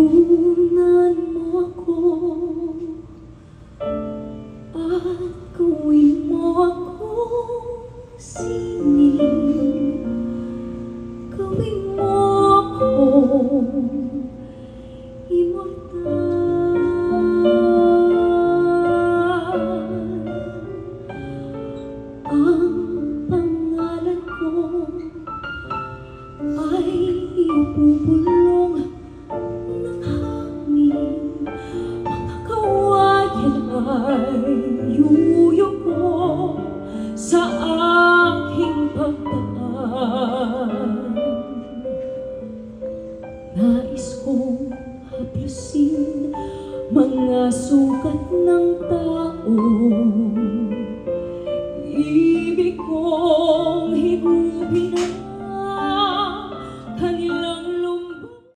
Tabunan mo ako at gawin mo akong sining. Gawin mo akong immortal. Ang pangalan ko ay ibubulong ng hangin. Mga kawayan ay yuyuko sa aking pagdaan. Nais kong haplusin mga sugat ng tao